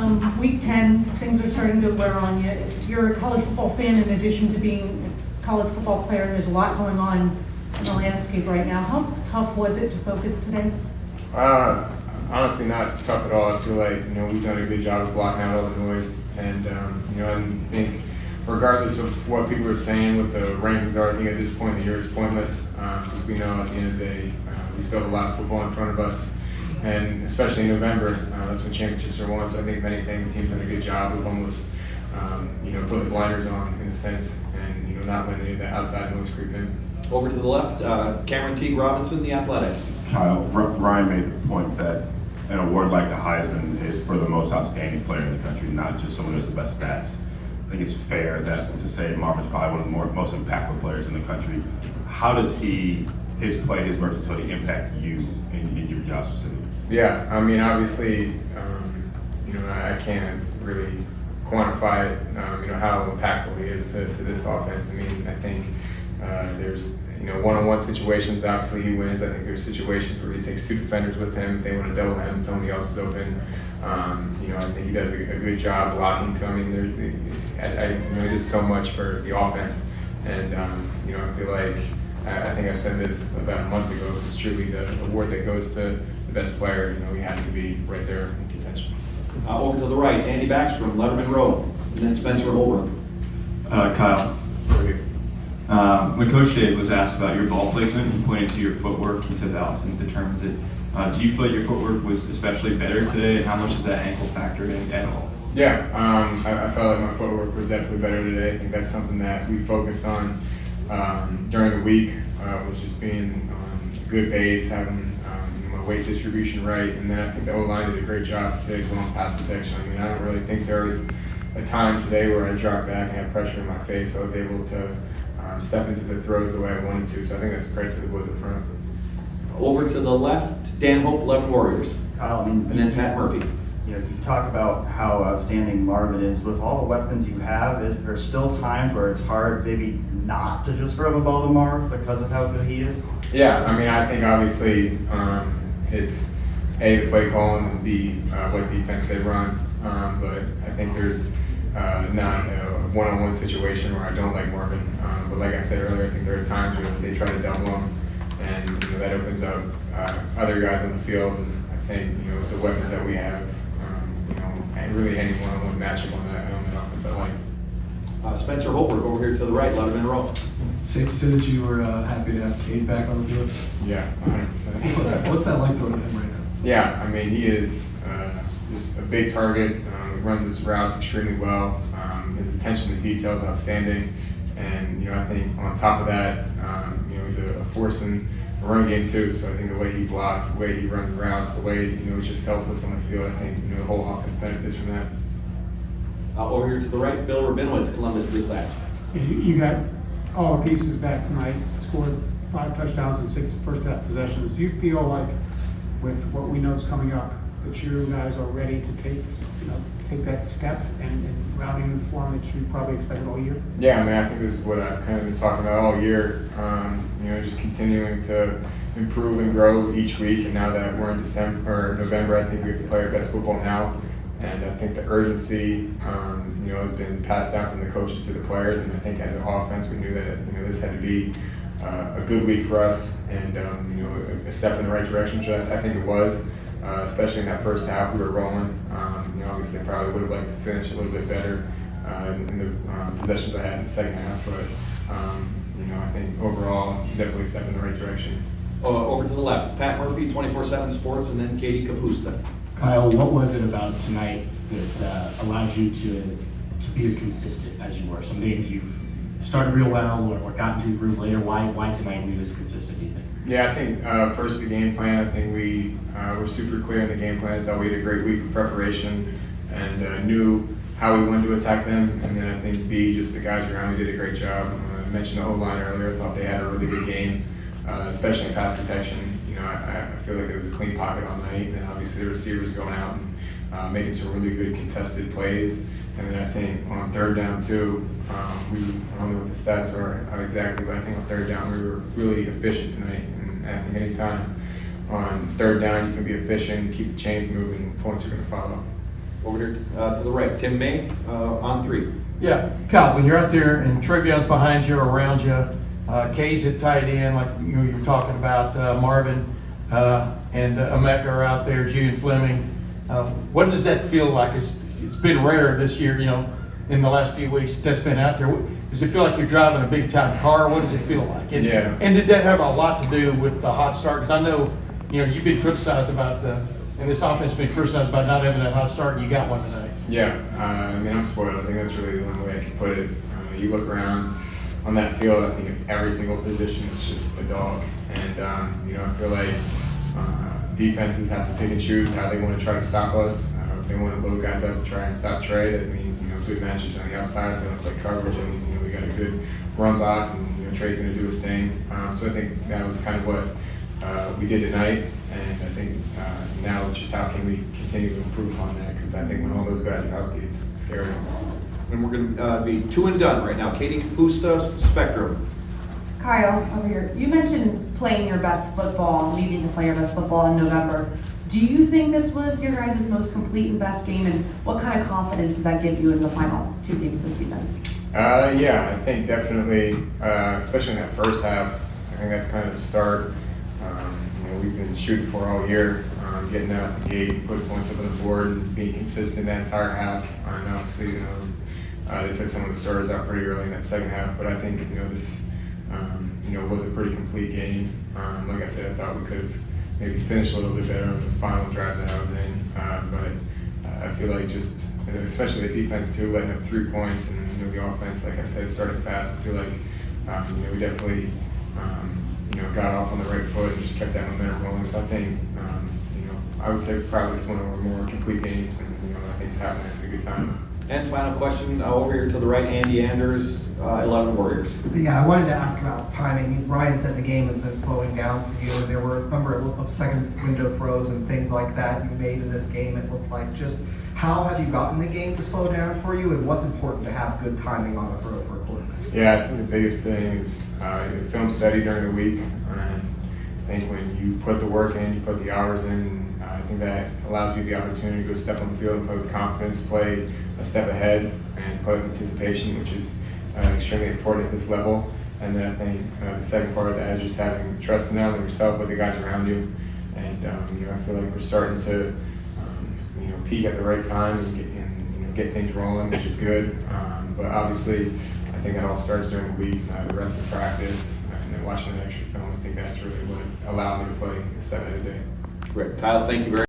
Week 10, things are starting to wear on you. You're a college football fan in addition to being a college football player, and there's a lot going on in the landscape right now. How tough was it to focus today? Honestly, not tough at all. I feel like, we've done a good job of blocking out all the noise. And, I think regardless of what people are saying, what the rankings are, I think at this point in the year it's pointless because we know at the end of the day we still have a lot of football in front of us. And especially in November, that's when championships are won. So I think if anything, the team's done a good job of almost, putting the blinders on in a sense and, not letting any of that outside noise creep in. Over to the left, Cameron Teague Robinson, The Athletic. Kyle, Ryan made the point that an award like the Heisman is for the most outstanding player in the country, not just someone who has the best stats. I think it's fair that to say Marvin's probably one of the most impactful players in the country. How does his play, his versatility impact you in your job specifically? Yeah, I mean, obviously, I can't really quantify it, how impactful he is to this offense. I mean, I think there's, one-on-one situations, obviously he wins. I think there's situations where he takes two defenders with him. If they want to double him and somebody else is open, I think he does a good job blocking too. I mean, he does so much for the offense. And, I feel like, I think I said this about a month ago, it's truly the award that goes to the best player. He has to be right there in contention. Over to the right, Andy Backstrom, Letterman Road, and then Spencer Holbrook. Kyle, when Coach Dave was asked about your ball placement, he pointed to your footwork. He said that often determines it. Do you feel like your footwork was especially better today, and how much does that ankle factor in at all? Yeah, I felt like my footwork was definitely better today. I think that's something that we focused on during the week, was just being good base, having my weight distribution right, and then I think the O-line did a great job today as well on pass protection. I mean, I don't really think there was a time today where I dropped back and had pressure in my face, so I was able to step into the throws the way I wanted to. So I think that's a credit to the boys up front. Over to the left, Dan Hope, 11 Warriors. Kyle, And then Pat Murphy. you talk about how outstanding Marvin is. With all the weapons you have, is there still times where it's hard maybe not to just throw the ball to Marv because of how good he is? Yeah, I mean, I think obviously it's A, the play calling, and B, what defense they run. But I think there's not a one-on-one situation where I don't like Marvin. But like I said earlier, I think there are times when they try to double him, and that opens up other guys on the field. And I think the weapons that we have, and really any one-on-one matchup on that offense, I like. Spencer Holbrook over here to the right, Letterman Row. Safe to say that you were happy to have Cade back on the field? Yeah, 100%. What's that like throwing him right now? Yeah, I mean, he is just a big target. He runs his routes extremely well. His attention to detail is outstanding. And, I think on top of that, he's a force in the run game too. So I think the way he blocks, the way he runs routes, the way, he's just selfless on the field, I think, the whole offense benefits from that. Over here to the right, Bill Rabinowitz, Columbus Dispatch. You got all the pieces back tonight, scored 5 touchdowns and 6 first half possessions. Do you feel like, with what we know is coming up, that you guys are ready to take that step and routing in the form that you probably expected all year? Yeah, I mean, I think this is what I've kind of been talking about all year. Just continuing to improve and grow each week. And now that we're in November, I think we have to play our best football now. And I think the urgency, has been passed down from the coaches to the players. And I think as an offense, we knew that this had to be a good week for us, and a step in the right direction. Which I think it was, especially in that first half. We were rolling. Obviously, I probably would have liked to finish a little bit better in the possessions I had in the second half. But I think overall, definitely a step in the right direction. Over to the left, Pat Murphy, 24/7 Sports, and then Katie Kapusta. Kyle, what was it about tonight that allowed you to be as consistent as you were? Some games you've started real well or gotten to improve later. Why tonight were you as consistent, do you think? Yeah, I think first the game plan. I think we were super clear in the game plan. I thought we had a great week of preparation and knew how we wanted to attack them. And then I think B, just the guys around me did a great job. I mentioned the O-line earlier. I thought they had a really good game, especially in pass protection. I feel like there was a clean pocket all night, and then obviously the receivers going out and making some really good contested plays. And then I think on third down too, I don't know what the stats are exactly, but I think on third down we were really efficient tonight. And I think anytime on third down you can be efficient, keep the chains moving, points are going to follow. Over here to the right, Tim May on 3. Yeah, Kyle, when you're out there and Trivion's behind you or around you, Cade's at tight end, like you were talking about, Marvin and Emeka are out there, Jude Fleming. What does that feel like? It's been rare this year, in the last few weeks that's been out there. Does it feel like you're driving a big time car? What does it feel like? And, Yeah. And did that have a lot to do with the hot start? Because I know, you've been criticized about and this offense has been criticized about not having that hot start, and you got one today. Yeah, I'm spoiled. I think that's really the only way I can put it. You look around on that field, I think in every single position is just a dog. And, I feel like defenses have to pick and choose how they want to try to stop us. If they want to load guys up to try and stop Trey, that means, good matches on the outside. If they don't play coverage, that means, we got a good run box and, Trey's going to do his thing. So I think that was kind of what we did tonight. And I think now it's just how can we continue to improve on that, because I think when all those guys are healthy, it's scary. And we're going to be 2 and done right now. Katie Kapusta, Spectrum. Kyle, over here. You mentioned playing your best football, needing to play your best football in November. Do you think this was your guys' most complete and best game, and what kind of confidence does that give you in the final 2 games this season? Yeah, I think definitely, especially in that first half, I think that's kind of the start. We've been shooting for all year, getting out the gate, putting points up on the board, and being consistent that entire half. And obviously, they took some of the starters out pretty early in that second half, but I think, this, was a pretty complete game. Like I said, I thought we could have maybe finished a little bit better on those final drives that I was in, but I feel like just, especially the defense too, letting up 3 points, and the offense, like I said, started fast. I feel like, we definitely, got off on the right foot and just kept that momentum rolling. So I think, I would say probably it's one of our more complete games, and I think it's happening at a good time. And final question over here to the right, Andy Anders, 11 Warriors. Yeah, I wanted to ask about timing. Ryan said the game has been slowing down for you. There were a number of second window throws and things like that you made in this game. It looked like just how have you gotten the game to slow down for you, and what's important to have good timing on a throw for a quarterback? Yeah, I think the biggest thing is film study during the week. And I think when you put the work in, you put the hours in, I think that allows you the opportunity to go step on the field and play with confidence, play a step ahead, and play with anticipation, which is extremely important at this level. And then I think the second part of that is just having trust in not only yourself but the guys around you. And I feel like we're starting to peak at the right time and get things rolling, which is good. But obviously, I think that all starts during the week, the reps of practice, and then watching an extra film. I think that's really what allowed me to play a step ahead a day. Great. Kyle, thank you very much.